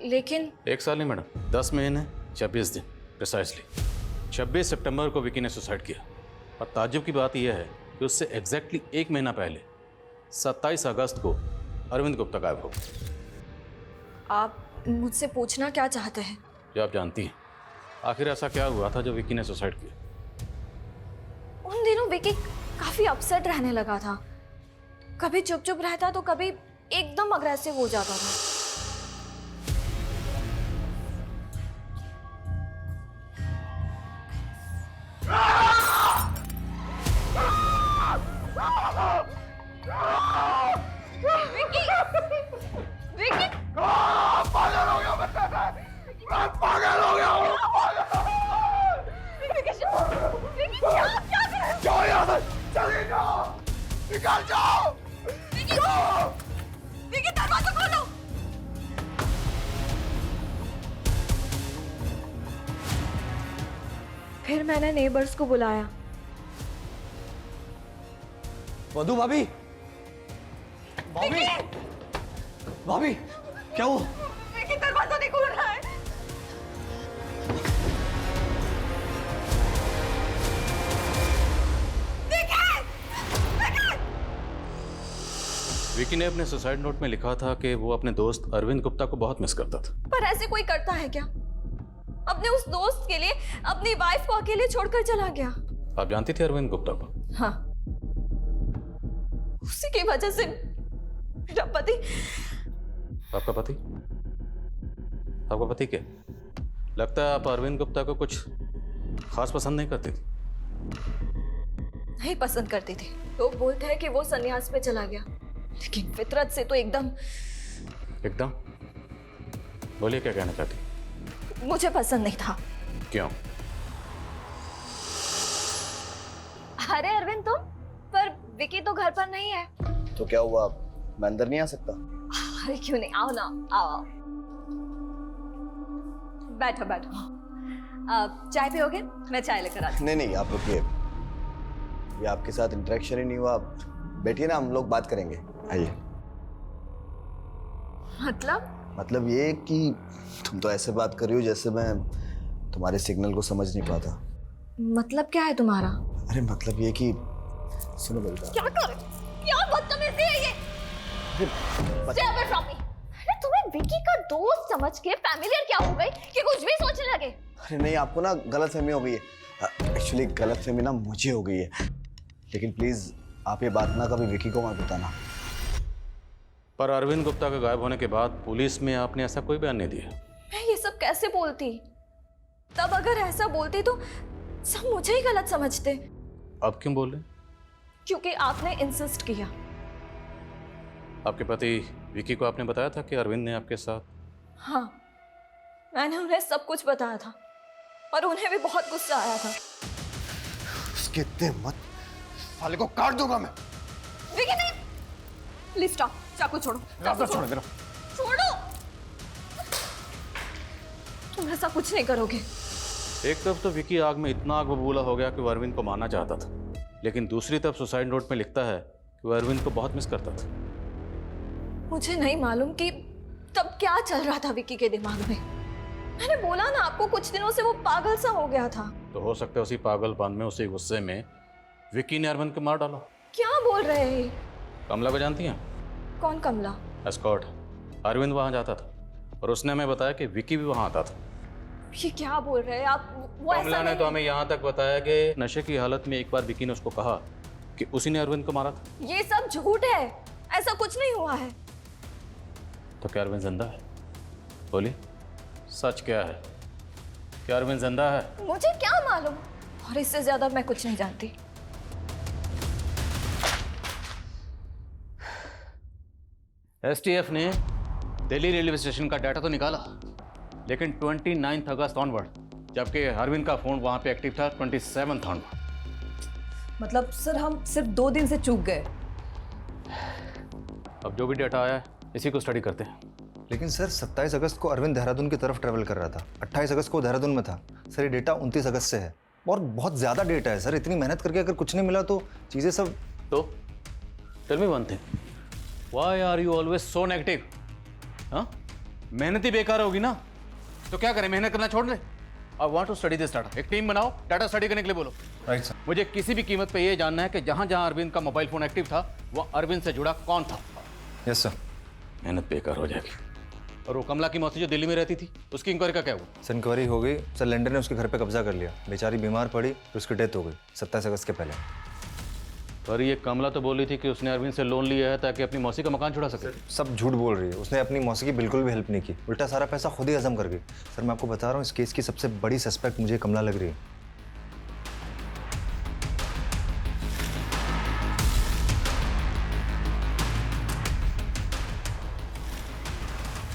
लेकिन 1 साल नहीं मैडम, 10 महीने 26 दिन प्रिसाइसली। 26 सितंबर को विक्की ने सुसाइड किया। और ताज्जुब की बात यह है कि उससे एग्जैक्टली 1 महीना पहले 27 अगस्त को अरविंद गुप्ता गायब हो गए। आप मुझसे पूछना क्या चाहते हैं? जो आप जानती हैं, आखिर ऐसा क्या हुआ था जो विक्की ने सुसाइड किया? उन दिनों विकी काफी अपसेट रहने लगा था। कभी चुप चुप रहता तो कभी एकदम अग्रेसिव हो जाता था। विकी! विकी! पागल हो गया मैं पागल हो गया हूँ। विकी, क्या कर रहे हो? जाओ यहाँ से, चले जाओ, निकल जाओ। विकी, दरवाजा खोलो। फिर मैंने नेबर्स को बुलाया। मधु भाभी, भाभी, भाभी, क्या हुआ? विकी, दरवाजा नहीं खोल रहा है। विक्की ने अपने सुसाइड नोट में लिखा था कि वो अपने दोस्त अरविंद गुप्ता को बहुत मिस करता था। पर ऐसे कोई करता है क्या? अपने उस दोस्त के लिए अपनी वाइफ को अकेले छोड़कर चला गया। आप जानती थी अरविंद गुप्ता को? हाँ, उसी की वजह से मेरा पति। आपका पति? आपका पति क्या? लगता है आप अरविंद गुप्ता को कुछ खास पसंद नहीं करती थी। नहीं पसंद करती थी। लोग बोलते हैं कि वो संन्यास पे चला गया, लेकिन फितरत से तो एकदम बोलिए, क्या कहना चाहती? मुझे पसंद नहीं था। क्यों? अरे अरविंद, तुम पर विकी तो घर पर नहीं है। तो क्या हुआ, मैं अंदर नहीं आ सकता? अरे क्यों नहीं, आओ ना, आओ। बैठो बैठो। चाय पियोगे? मैं चाय लेकर आती हूँ। नहीं, आप रुकिए, ये आपके साथ इंटरेक्शन ही नहीं हुआ। बैठिए ना, हम लोग बात करेंगे। आइए। मतलब ये कि तुम तो ऐसे बात कर रही हो जैसे मैं तुम्हारे सिग्नल को समझ नहीं पाता। मतलब क्या है तुम्हारा? अरे मतलब ये कि सुनो बबीता। क्या कर क्या बदतमीजी है ये? Stay away from me. अरे तुम्हें विकी का दोस्त समझ के फैमिलियर क्या हो गई कि कुछ भी सोचने लगे? अरे नहीं, आपको ना गलतफहमी हो गई है। एक्चुअली गलतफहमी ना मुझे हो गई है, लेकिन प्लीज आप ये बात ना कभी विकी को मत बताना। पर अरविंद गुप्ता के गायब होने के बाद पुलिस में आपने ऐसा कोई बयान नहीं दिया। मैं ये सब कैसे बोलती? तब अगर ऐसा बोलती तो सब मुझे ही गलत समझते। अब क्यों बोल रहे? क्योंकि आपने इंसिस्ट किया। आपके पति विकी को आपने बताया था कि अरविंद ने आपके साथ? हाँ, मैंने उन्हें सब कुछ बताया था और उन्हें भी बहुत गुस्सा आया था। उसके दे मत, साले को काट दूंगा मैं। विकी नहीं, प्लीज स्टॉप, चाकू छोड़ो। चाकू छोड़ो मेरा। छोड़ो, तुम ऐसा कुछ नहीं करोगे। एक तरफ तो विकी आग में इतना आग बबूला हो गया कि वो अरविंद को मारना चाहता था, लेकिन दूसरी तरफ सुसाइड नोट में लिखता है कि वो अरविंद को बहुत मिस करता था। मुझे नहीं मालूम कि तब क्या चल रहा था विकी के दिमाग में। मैंने बोला ना आपको, कुछ दिनों से वो पागल सा हो गया था। तो हो सकता है उसी पागलपन में, उसी गुस्से में विकी ने अरविंद को मार डाला। क्या बोल रहे हैं? कमला को जानती हैं? कौन कमला? एस्कॉर्ट। अरविंद वहां जाता था और उसने हमें बताया कि विकी भी वहां आता था। ये क्या बोल रहे हैं आप? वो कमला ने तो हमें यहाँ तक बताया कि नशे की हालत में एक बार विकी ने उसको कहा कि उसी ने अरविंद को मारा था। ये सब झूठ है, ऐसा कुछ नहीं हुआ है। तो क्या अरविंद जिंदा है? बोली, सच क्या है? क्या अरविंद जिंदा है? मुझे क्या मालूम, और इससे ज्यादा मैं कुछ नहीं जानती। एसटीएफ ने दिल्ली रेलवे स्टेशन का डाटा तो निकाला, लेकिन 29 अगस्त ऑनवर्ड, जबकि अरविंद का फोन वहां पे एक्टिव था 27 ऑनवर्ड। मतलब सर हम सिर्फ 2 दिन से चूक गए। अब जो भी डाटा आया है इसी को स्टडी करते हैं। लेकिन सर 27 अगस्त को अरविंद देहरादून की तरफ ट्रैवल कर रहा था, 28 अगस्त को देहरादून में था। सर ये डेटा 29 अगस्त से है और बहुत ज़्यादा डेटा है सर। इतनी मेहनत करके अगर कुछ नहीं मिला तो चीज़ें सब। तो tell me one thing, why are you always so negative? हाँ, मेहनत ही बेकार होगी ना तो क्या करें, मेहनत करना छोड़ दें? I want to study this data. एक टीम बनाओ, डाटा स्टडी करने के लिए बोलो। Right sir. मुझे किसी भी कीमत पे ये जानना है कि जहां जहां अरविंद का मोबाइल फोन एक्टिव था वो अरविंद से जुड़ा कौन था। Yes sir. मेहनत बेकार हो जाएगी। और वो कमला की मौसी जो दिल्ली में रहती थी, उसकी इंक्वायरी का क्या हुआ? सर इंक्वायरी हो गई सर, लंदन ने उसके घर पे कब्जा कर लिया। बेचारी बीमार पड़ी तो उसकी डेथ हो गई 27 अगस्त के पहले। पर ये कमला तो बोल रही थी कि उसने अरविंद से लोन लिया है ताकि अपनी मौसी का मकान छुड़ा सके। सब झूठ बोल रही है, उसने अपनी मौसी की बिल्कुल भी हेल्प नहीं की, उल्टा सारा पैसा खुद ही हजम कर गई। सर मैं आपको बता रहा हूँ, इस केस की सबसे बड़ी सस्पेक्ट मुझे कमला लग रही है।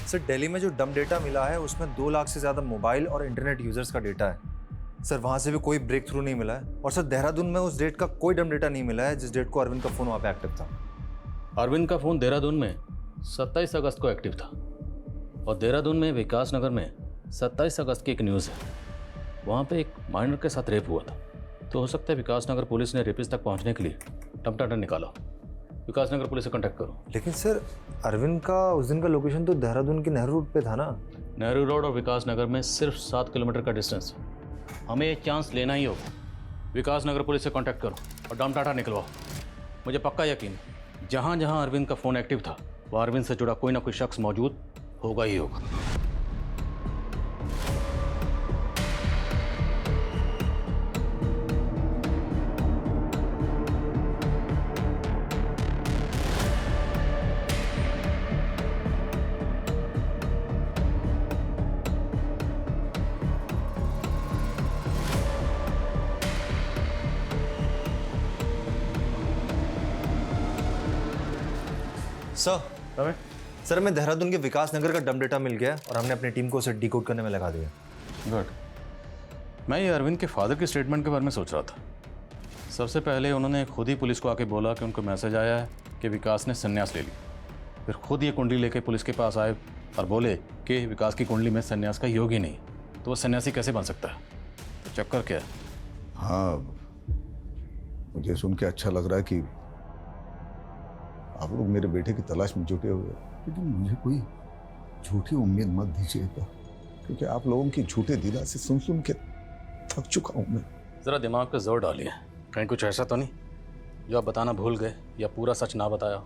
सर दिल्ली में जो डम डेटा मिला है उसमें 2 लाख से ज़्यादा मोबाइल और इंटरनेट यूजर्स का डेटा है सर। वहाँ से भी कोई ब्रेक थ्रू नहीं मिला है। और सर देहरादून में उस डेट का कोई डम डेटा नहीं मिला है जिस डेट को अरविंद का फ़ोन वहाँ पे एक्टिव था। अरविंद का फ़ोन देहरादून में 27 अगस्त को एक्टिव था और देहरादून में विकास नगर में 27 अगस्त की एक न्यूज़ है, वहाँ पे एक माइनर के साथ रेप हुआ था। तो हो सकता है विकास नगर पुलिस ने रेपिस्ट तक पहुँचने के लिए डम डाटा निकाला। विकास नगर पुलिस से कांटेक्ट करो। लेकिन सर अरविंद का उस दिन का लोकेशन तो देहरादून के नेहरू रोड पे था ना। नेहरू रोड और विकास नगर में सिर्फ 7 किलोमीटर का डिस्टेंस है। हमें एक चांस लेना ही होगा। विकास नगर पुलिस से कांटेक्ट करो और डम डाटा निकलवाओ। मुझे पक्का यकीन है जहाँ जहाँ अरविंद का फ़ोन एक्टिव था वह अरविंद से जुड़ा कोई ना कोई शख्स मौजूद होगा ही होगा। सर मैं देहरादून के विकास नगर का डम डेटा मिल गया और हमने अपनी टीम को उसे डिकोड करने में लगा दिया। गुड। मैं ये अरविंद के फादर के स्टेटमेंट के बारे में सोच रहा था। सबसे पहले उन्होंने खुद ही पुलिस को आके बोला कि उनको मैसेज आया है कि विकास ने संन्यास ले ली। फिर खुद ये कुंडली लेके पुलिस के पास आए और बोले कि विकास की कुंडली में संन्यास का योग ही नहीं, तो वो सन्यासी कैसे बन सकता है? तो चक्कर क्या है? हाँ, मुझे सुन के अच्छा लग रहा है कि आप लोग मेरे बेटे की तलाश में जुटे हुए, लेकिन मुझे कोई झूठी उम्मीद मत दीजिएगा। क्योंकि आप लोगों की झूठे दिलासे सुन सुन के थक चुका हूं मैं। ज़रा दिमाग पे जोर डालिए, कहीं कुछ ऐसा तो नहीं जो आप बताना भूल गए या पूरा सच ना बताया।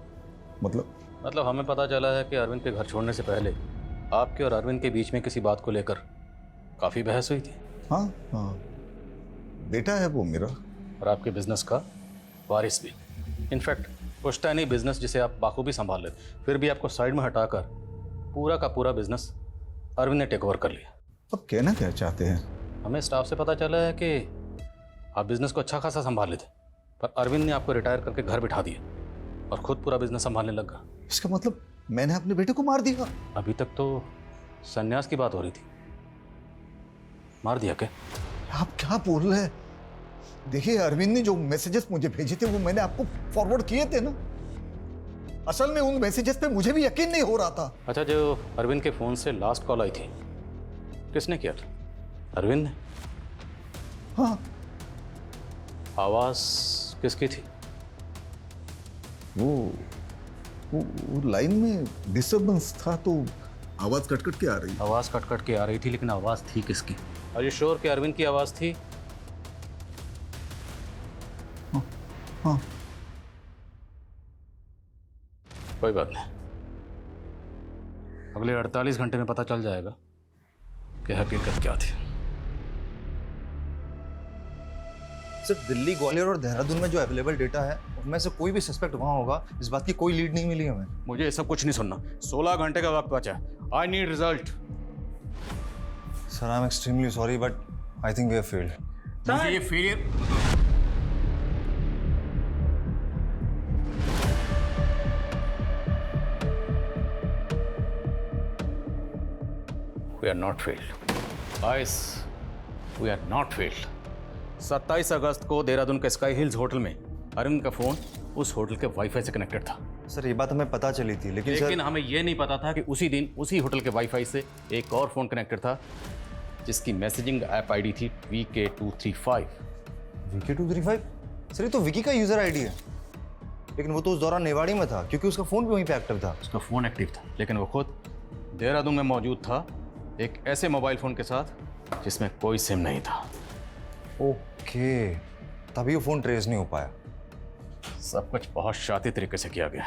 मतलब हमें पता चला है कि अरविंद के घर छोड़ने से पहले आपके और अरविंद के बीच में किसी बात को लेकर काफ़ी बहस हुई थी। हाँ हाँ, बेटा है वो मेरा, और आपके बिजनेस का वारिस भी। इनफैक्ट पुश्ता नहीं बिजनेस जिसे आप बाखूबी संभाल लेते, फिर भी आपको साइड में हटाकर पूरा का पूरा बिजनेस अरविंद ने टेक ओवर कर लिया। अब कहना क्या चाहते हैं? हमें स्टाफ से पता चला है कि आप बिजनेस को अच्छा खासा संभाल लेते, पर अरविंद ने आपको रिटायर करके घर बिठा दिया और खुद पूरा बिजनेस संभालने लगा। इसका मतलब मैंने अपने बेटे को मार दिया? अभी तक तो संन्यास की बात हो रही थी, मार दिया क्या? आप क्या बोल रहे हैं? देखिए, अरविंद ने जो मैसेजेस मुझे भेजे थे वो मैंने आपको फॉरवर्ड किए थे ना। असल में उन मैसेजेस पे मुझे भी यकीन नहीं हो रहा था। अच्छा, जो अरविंद के फोन से लास्ट कॉल आई थी किसने किया था? अरविंद ने? हाँ। आवाज किसकी थी? वो लाइन में डिस्टर्बेंस था तो आवाज कट के आ रही। आवाज कट के आ रही थी, लेकिन आवाज थी किसकी? और ये श्योर कि अरविंद की आवाज थी? हाँ। कोई बात नहीं, अगले 48 घंटे में पता चल जाएगा कि हकीकत क्या थी। सर, दिल्ली, ग्वालियर और देहरादून में जो अवेलेबल डेटा है उनमें से कोई भी सस्पेक्ट वहां होगा, इस बात की कोई लीड नहीं मिली हमें। मुझे ये सब कुछ नहीं सुनना, 16 घंटे का वक्त बचा है। I need result. Sir, I am extremely sorry but I think we have failed. मुझे ये failure We are not failed. Guys, we are not failed. 27 अगस्त को देहरादून के स्काई हिल्स होटल में अरविंद का फोन उस होटल के वाईफाई से कनेक्टेड था। सर, ये बात हमें पता चली थी, लेकिन हमें यह नहीं पता था कि उसी दिन उसी होटल के वाईफाई से एक और फोन कनेक्टेड था जिसकी मैसेजिंग ऐप आईडी थी VK235। VK235? सर, ये तो विकी का यूजर आईडी है, लेकिन वो तो उस दौरान नेवाड़ी में था क्योंकि उसका फोन भी वहीं पे एक्टिव था। उसका फोन एक्टिव था, लेकिन वो खुद देहरादून में मौजूद था एक ऐसे मोबाइल फोन के साथ जिसमें कोई सिम नहीं था। ओके, तभी वो फोन ट्रेस नहीं हो पाया। सब कुछ बहुत शाती तरीके से किया गया।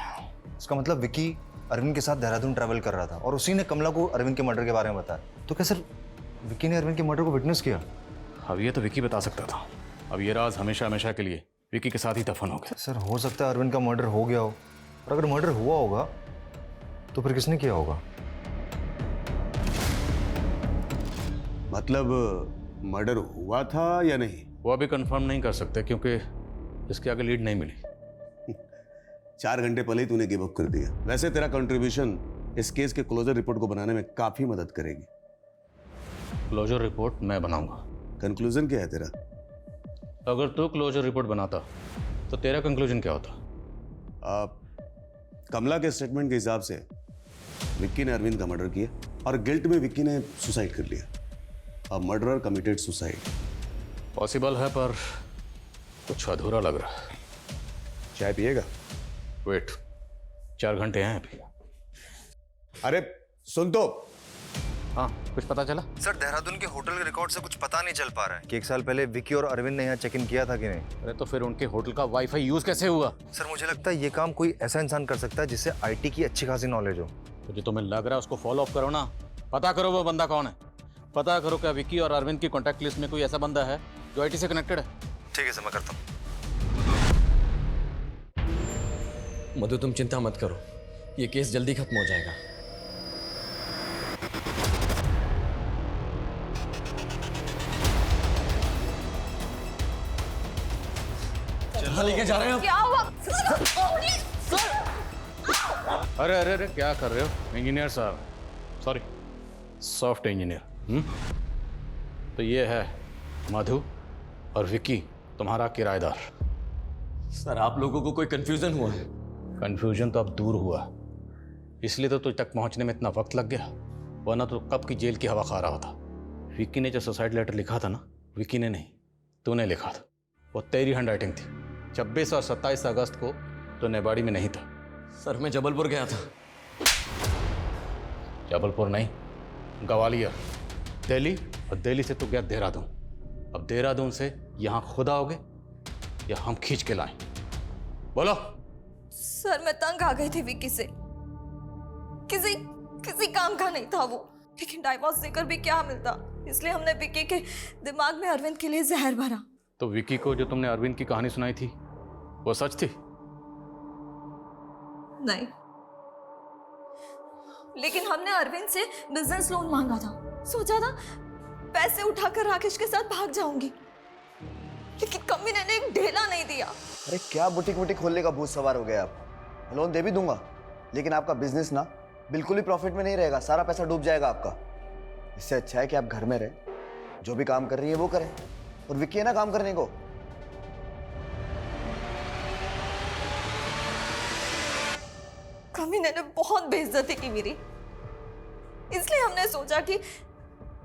उसका मतलब विकी अरविंद के साथ देहरादून ट्रैवल कर रहा था और उसी ने कमला को अरविंद के मर्डर के बारे में बताया। तो क्या सर विकी ने अरविंद के मर्डर को विटनेस किया? अब ये तो विकी बता सकता था। अब ये राज हमेशा हमेशा के लिए विकी के साथ ही दफन हो गया। सर, हो सकता है अरविंद का मर्डर हो गया हो, और अगर मर्डर हुआ होगा तो फिर किसने किया होगा? मतलब मर्डर हुआ था या नहीं? वो अभी कंफर्म नहीं कर सकते क्योंकि इसके आगे लीड नहीं मिली। 4 घंटे पहले ही तूने गिव अप कर दिया। वैसे तेरा कंट्रीब्यूशन इस केस के क्लोजर रिपोर्ट को बनाने में काफी मदद करेगी। क्लोजर रिपोर्ट मैं बनाऊंगा। कंक्लूजन क्या है तेरा? अगर तू क्लोजर रिपोर्ट बनाता तो तेरा कंक्लूजन क्या होता? कमला के स्टेटमेंट के हिसाब से विक्की ने अरविंद का मर्डर किया और गिल्ट में विक्की ने सुसाइड कर लिया। अब मर्डरर कमिटेड सुसाइड। पॉसिबल है पर कुछ अधूरा लग रहा है। चाय पिएगा? वेट, 4 घंटे हैं अभी। अरे सुन तो। हाँ, कुछ पता चला? सर, देहरादून के होटल के रिकॉर्ड से कुछ पता नहीं चल पा रहा है कि 1 साल पहले विकी और अरविंद ने यहाँ चेक इन किया था कि नहीं। अरे तो फिर उनके होटल का वाईफाई यूज कैसे हुआ? सर, मुझे लगता है ये काम कोई ऐसा इंसान कर सकता है जिससे आईटी की अच्छी खासी नॉलेज हो। तो जो तुम्हें लग रहा है उसको फॉलो अप करो ना। पता करो वो बंदा कौन है। पता करो क्या विकी और अरविंद की कॉन्टैक्ट लिस्ट में कोई ऐसा बंदा है जो आईटी से कनेक्टेड है। ठीक है सर, मैं करता हूँ। मधु, तुम चिंता मत करो, ये केस जल्दी खत्म हो जाएगा। कहाँ लेके जा रहे हो? क्या हुआ? अरे अरे अरे, क्या कर रहे हो इंजीनियर साहब? Sorry, soft engineer. तो ये है मधु और विकी, तुम्हारा किराएदार। सर, आप लोगों को कोई कंफ्यूजन हुआ है? कंफ्यूजन तो अब दूर हुआ, इसलिए तो तुझ तक पहुंचने में इतना वक्त लग गया, वरना तो कब की जेल की हवा खा रहा होता। विक्की ने जो सुसाइड लेटर लिखा था ना, विक्की ने नहीं, तूने लिखा था। वो तेरी हैंड राइटिंग थी। 26 और 27 अगस्त को तो नेबाड़ी में नहीं था। सर, मैं जबलपुर गया था। जबलपुर नहीं, ग्वालियर। दिल्ली और दिल्ली से तू गया देहरादून। अब देहरादून से यहाँ खुद आओगे या हम खींच के लाएं? बोलो। सर मैं तंग आ गई थी विक्की से, किसी किसी काम का नहीं था वो, लेकिन डाइवोर्स देकर भी क्या मिलता, इसलिए हमने विक्की के दिमाग में अरविंद के लिए जहर भरा। तो विक्की को जो तुमने अरविंद की कहानी सुनाई थी वो सच थी? नहीं, लेकिन हमने अरविंद से बिजनेस लोन मांगा था। सोचा था पैसे उठाकर राकेश के साथ भाग जाऊंगी, लेकिन कभी ने एक ढेला नहीं दिया। अरे क्या बुटीक वुटीक खोलने का भूत सवार हो गया आप? लोन दे भी दूंगा, लेकिन आपका बिजनेस ना बिल्कुल ही प्रॉफिट में नहीं रहेगा, सारा पैसा डूब जाएगा आपका। इससे अच्छा है कि आप घर में रहे, जो भी काम कर रही है वो करें, और विक्की है ना काम करने को। कमीने ने बहुत बेइज्जती की मेरी, इसलिए हमने सोचा कि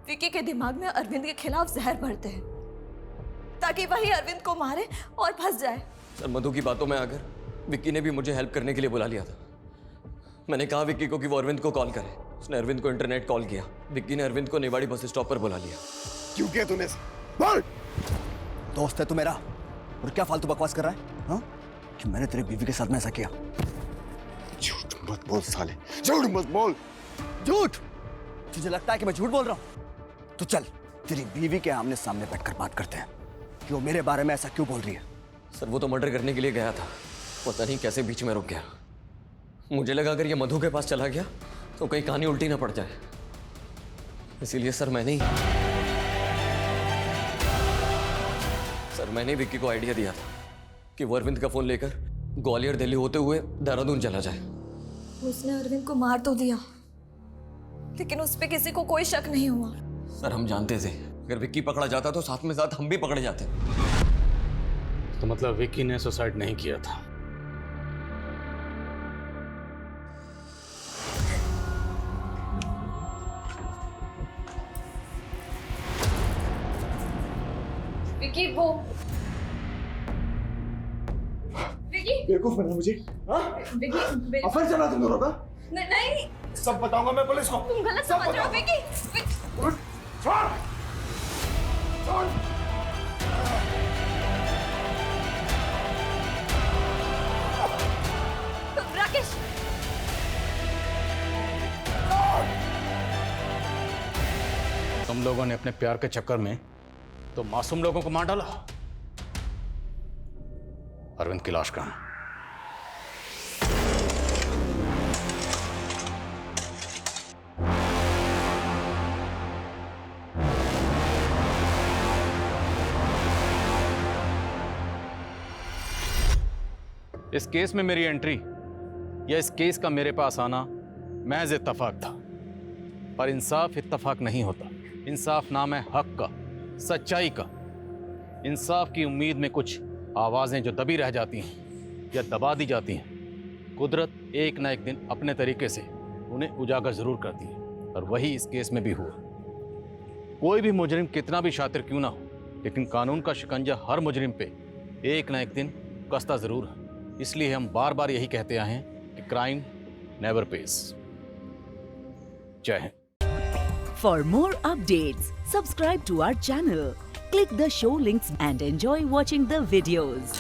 विक्की के दिमाग में अरविंद के खिलाफ जहर भरते हैं, ताकि वही अरविंद को मारे और फंस जाए। सर मधु की बातों में आकर विक्की ने भी मुझे हेल्प करने के लिए बुला लिया था। मैंने कहा विक्की को कि वो अरविंद को कॉल करे। उसने अरविंद को इंटरनेट कॉल किया। विक्की ने अरविंद को नेवाड़ी बस स्टॉप पर बुला लिया। क्यों किया तूने? बोल। दोस्त है तू मेरा, और क्या फालतू बकवास कर रहा है? हाँ? कि मैंने तेरी बीवी के साथ में ऐसा किया? झूठ मत बोल साले, झूठ मत बोल। झूठ? तुझे लगता है कि मैं झूठ बोल रहा हूँ? तो चल तेरी बीवी के आमने सामने बैठकर बात करते हैं कि वो मेरे बारे में ऐसा क्यों बोल रही है। सर वो तो मर्डर करने के लिए गया था, पता नहीं कैसे बीच में रुक गया। मुझे लगा अगर ये मधु के पास चला गया तो कहीं कहानी उल्टी ना पड़ जाए, इसीलिए सर मैंने विक्की को आइडिया दिया था कि वो अरविंद का फोन लेकर ग्वालियर दिल्ली होते हुए देहरादून चला जाए। उसने अरविंद को मार तो दिया, लेकिन उस पे किसी को कोई शक नहीं हुआ। सर हम जानते थे अगर विक्की पकड़ा जाता तो साथ में साथ हम भी पकड़े जाते। तो मतलब विक्की ने सुसाइड नहीं किया था? विक्की वो विक्की बेवकूफ बना मुझे। हाँ? विक्की अफर चला तुम दोनों का? नहीं, सब बताऊंगा मैं पुलिस को। तुम गलत समझ रहे हो विक्की। छोड़। छोड़। राकेश तुम लोगों ने अपने प्यार के चक्कर में तो मासूम लोगों को मार डाला। अरविंद की लाश कहां है? इस केस में मेरी एंट्री या इस केस का मेरे पास आना महज इत्तफाक था, पर इंसाफ इत्तफाक नहीं होता। इंसाफ नाम है हक का, सच्चाई का। इंसाफ की उम्मीद में कुछ आवाज़ें जो दबी रह जाती हैं या दबा दी जाती हैं, कुदरत एक ना एक दिन अपने तरीके से उन्हें उजागर ज़रूर करती है, और वही इस केस में भी हुआ। कोई भी मुजरिम कितना भी शातिर क्यों ना हो, लेकिन कानून का शिकंजा हर मुजरिम पे एक ना एक दिन कसता ज़रूर है। इसलिए हम बार बार यही कहते आए हैं कि क्राइम नेवर पेज। जय Hind. For more updates, subscribe to our channel, click the show links and enjoy watching the videos.